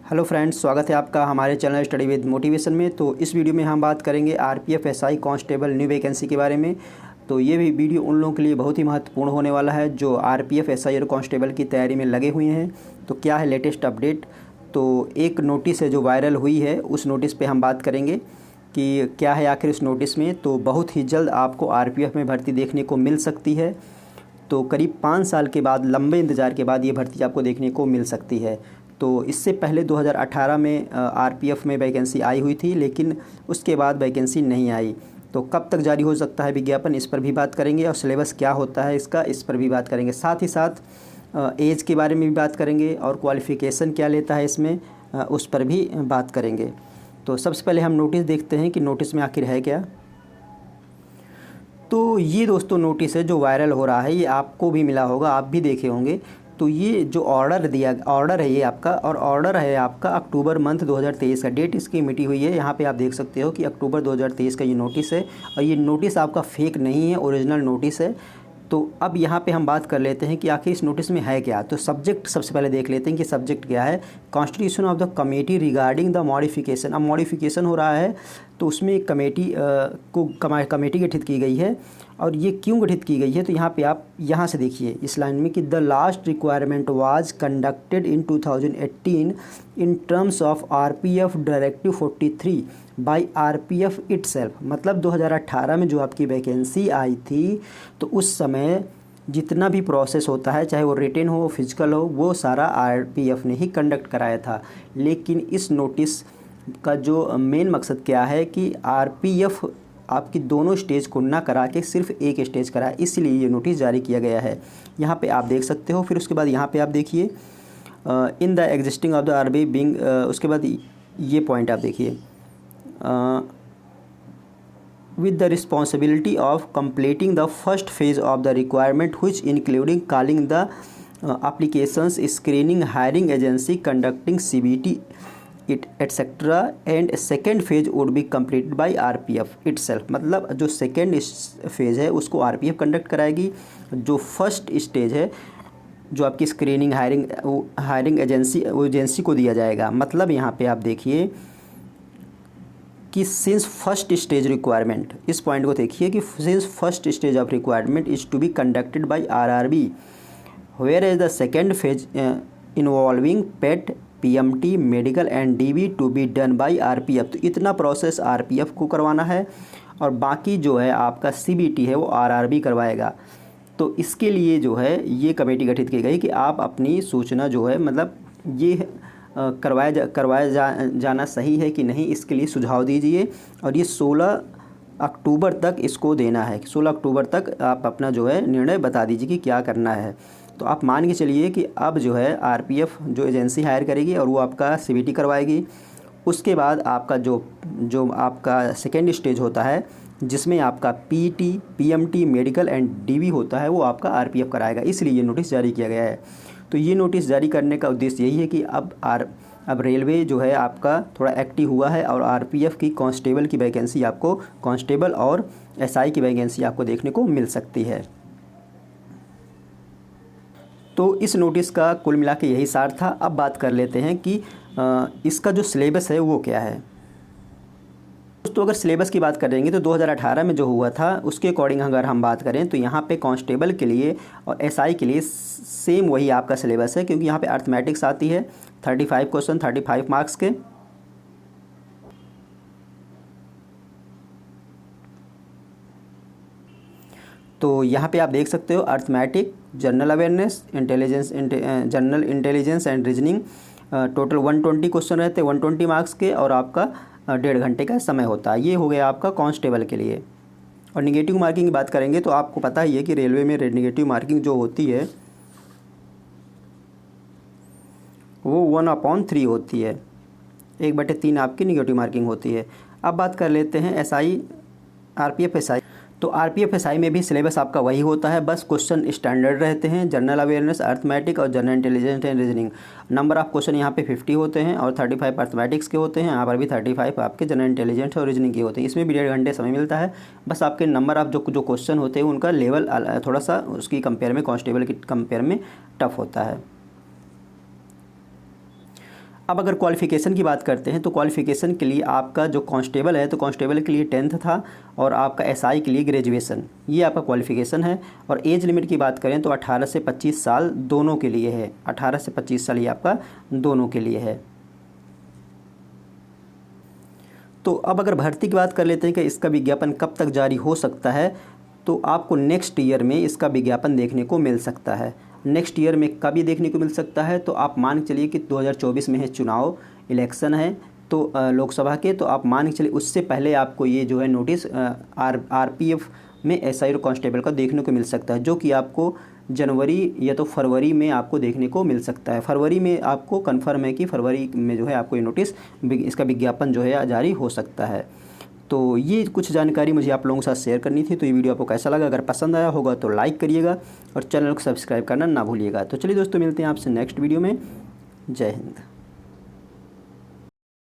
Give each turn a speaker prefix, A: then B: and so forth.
A: Hello friends, स्वागत है आपका हमारे चैनल स्टडी विद मोटिवेशन में। तो इस वीडियो में हम बात करेंगे RPF SI constable new vacancy के बारे में। तो ये भी वीडियो उन लोगों के लिए बहुत ही महत्वपूर्ण होने वाला है जो आरपीएफ एसआई और कांस्टेबल की तैयारी में लगे हुए हैं। तो क्या है लेटेस्ट अपडेट। तो एक नोटिस है जो वायरल हुई है, उस नोटिस पे हम बात करेंगे कि क्या है आखिर उस नोटिस में। तो बहुत ही जल्द आपको आरपीएफ में भर्ती देखने को मिल सकती है। तो करीब 5 साल के बाद, लंबे इंतज़ार के बाद ये भर्ती आपको देखने को मिल सकती है। तो इससे पहले 2018 में आरपीएफ में वैकेंसी आई हुई थी, लेकिन उसके बाद वैकेंसी नहीं आई। तो कब तक जारी हो सकता है विज्ञापन, इस पर भी बात करेंगे, और सिलेबस क्या होता है इसका, इस पर भी बात करेंगे। साथ ही साथ एज के बारे में भी बात करेंगे और क्वालिफ़िकेशन क्या लेता है इसमें, उस पर भी बात करेंगे। तो सबसे पहले हम नोटिस देखते हैं कि नोटिस में आखिर है क्या। तो ये दोस्तों नोटिस है जो वायरल हो रहा है, ये आपको भी मिला होगा, आप भी देखे होंगे। तो ये जो ऑर्डर है ये आपका, और ऑर्डर है आपका अक्टूबर मंथ 2023 का। डेट इसकी मिटी हुई है, यहाँ पे आप देख सकते हो कि अक्टूबर 2023 का ये नोटिस है। और ये नोटिस आपका फेक नहीं है, ओरिजिनल नोटिस है। तो अब यहाँ पे हम बात कर लेते हैं कि आखिर इस नोटिस में है क्या। तो सब्जेक्ट सबसे पहले देख लेते हैं कि सब्जेक्ट क्या है। Constitution of the committee regarding the modification. अब मॉडिफिकेशन हो रहा है तो उसमें एक कमेटी गठित की गई है। और ये क्यों गठित की गई है, तो यहाँ पे आप यहाँ से देखिए इस लाइन में कि the last requirement was conducted in 2018 in terms of RPF directive 43 by RPF itself. मतलब 2018 में जो आपकी वैकेंसी आई थी, तो उस समय जितना भी प्रोसेस होता है, चाहे वो रिटेन हो, फिजिकल हो, वो सारा आरपीएफ ने ही कंडक्ट कराया था। लेकिन इस नोटिस का जो मेन मकसद क्या है कि आरपीएफ आपकी दोनों स्टेज को ना करा के सिर्फ एक स्टेज कराए, इसलिए ये नोटिस जारी किया गया है। यहाँ पे आप देख सकते हो। फिर उसके बाद यहाँ पे आप देखिए in the existing of the RB being, उसके बाद ये पॉइंट आप देखिए, with the responsibility of completing the first phase of the requirement, which including calling the applications, screening, hiring agency, conducting CBT, it etc. and second phase would be completed by RPF itself। मतलब जो second phase है उसको RPF conduct कराएगी। जो first stage है, जो आपकी screening, hiring agency को दिया जाएगा। मतलब यहाँ पे आप देखिए कि सिंस फर्स्ट स्टेज रिक्वायरमेंट, इस पॉइंट को देखिए कि since first stage of requirement is to be conducted by RRB, whereas the second phase involving PET, PMT, medical and DB to be done by RPF. तो इतना process RPF को करवाना है, और बाकी जो है आपका सीबीटी है वो आरआरबी करवाएगा। तो इसके लिए जो है ये कमेटी गठित की गई कि आप अपनी सूचना जो है, मतलब ये जाना सही है कि नहीं, इसके लिए सुझाव दीजिए। और ये 16 अक्टूबर तक इसको देना है। 16 अक्टूबर तक आप अपना जो है निर्णय बता दीजिए कि क्या करना है। तो आप मान के चलिए कि अब जो है आरपीएफ जो एजेंसी हायर करेगी और वो आपका सीबीटी करवाएगी। उसके बाद आपका जो आपका सेकेंड स्टेज होता है, जिसमें आपका PT, PMT, medical and dB होता है, वो आपका आरपीएफ कराएगा। इसलिए ये नोटिस जारी किया गया है। तो ये नोटिस जारी करने का उद्देश्य यही है कि अब रेलवे जो है आपका थोड़ा एक्टिव हुआ है, और आरपीएफ की कांस्टेबल की वैकेंसी आपको, कांस्टेबल और एसआई की वैकेंसी आपको देखने को मिल सकती है। तो इस नोटिस का कुल मिला के यही सार था। अब बात कर लेते हैं कि इसका जो सिलेबस है वो क्या है। तो अगर सिलेबस की बात करेंगे तो 2018 में जो हुआ था उसके अकॉर्डिंग अगर हम बात करें तो यहाँ पे कांस्टेबल के लिए और एसआई के लिए सेम वही आपका सिलेबस है, क्योंकि यहाँ पे अर्थमेटिक्स आती है 35 क्वेश्चन 35 मार्क्स के। तो यहाँ पे आप देख सकते हो arithmetic, general awareness, general intelligence and reasoning, total 120 question रहते हैं 120 मार्क्स के, और आपका 1.5 घंटे का समय होता है। ये हो गया आपका कांस्टेबल के लिए। और निगेटिव मार्किंग की बात करेंगे तो आपको पता ही है कि रेलवे में निगेटिव मार्किंग जो होती है वो 1/3 होती है, 1/3 आपकी निगेटिव मार्किंग होती है। अब बात कर लेते हैं एसआई, आरपीएफ एसआई। तो आरपीएफ एसआई में भी सिलेबस आपका वही होता है, बस क्वेश्चन स्टैंडर्ड रहते हैं, जनरल अवेयरनेस, अर्थमेटिक और general intelligence and reasoning. Number of question यहाँ पे 50 होते हैं, और 35 अर्थमेटिक्स के होते हैं। यहाँ पर भी 35 आपके जनरल इंटेलिजेंस और रीजनिंग के होते हैं। इसमें भी 1.5 घंटे समय मिलता है। बस आपके नंबर ऑफ जो क्वेश्चन होते हैं उनका लेवल थोड़ा सा उसकी कंपेयर में, कांस्टेबल की कंपेयर में टफ होता है। अब अगर क्वालिफ़िकेशन की बात करते हैं तो क्वालिफ़िकेशन के लिए आपका जो कांस्टेबल है तो कांस्टेबल के लिए 10th था और आपका एसआई के लिए ग्रेजुएशन, ये आपका क्वालिफ़िकेशन है। और एज लिमिट की बात करें तो 18 से 25 साल दोनों के लिए है, 18 से 25 साल ये आपका दोनों के लिए है। तो अब अगर भर्ती की बात कर लेते हैं कि इसका विज्ञापन कब तक जारी हो सकता है, तो आपको नेक्स्ट ईयर में इसका विज्ञापन देखने को मिल सकता है। नेक्स्ट ईयर में कब ये देखने को मिल सकता है, तो आप मान के चलिए कि 2024 में है चुनाव, इलेक्शन है तो लोकसभा के, तो आप मान के चलिए उससे पहले आपको ये जो है नोटिस आरपीएफ में एसआई और कांस्टेबल का देखने को मिल सकता है, जो कि आपको जनवरी या तो फरवरी में आपको देखने को मिल सकता है। फरवरी में आपको कन्फर्म है कि फरवरी में जो है आपको ये नोटिस, इसका विज्ञापन जो है जारी हो सकता है। तो ये कुछ जानकारी मुझे आप लोगों के साथ शेयर करनी थी। तो ये वीडियो आपको कैसा लगा, अगर पसंद आया होगा तो लाइक करिएगा और चैनल को सब्सक्राइब करना ना भूलिएगा। तो चलिए दोस्तों, मिलते हैं आपसे नेक्स्ट वीडियो में। जय हिंद।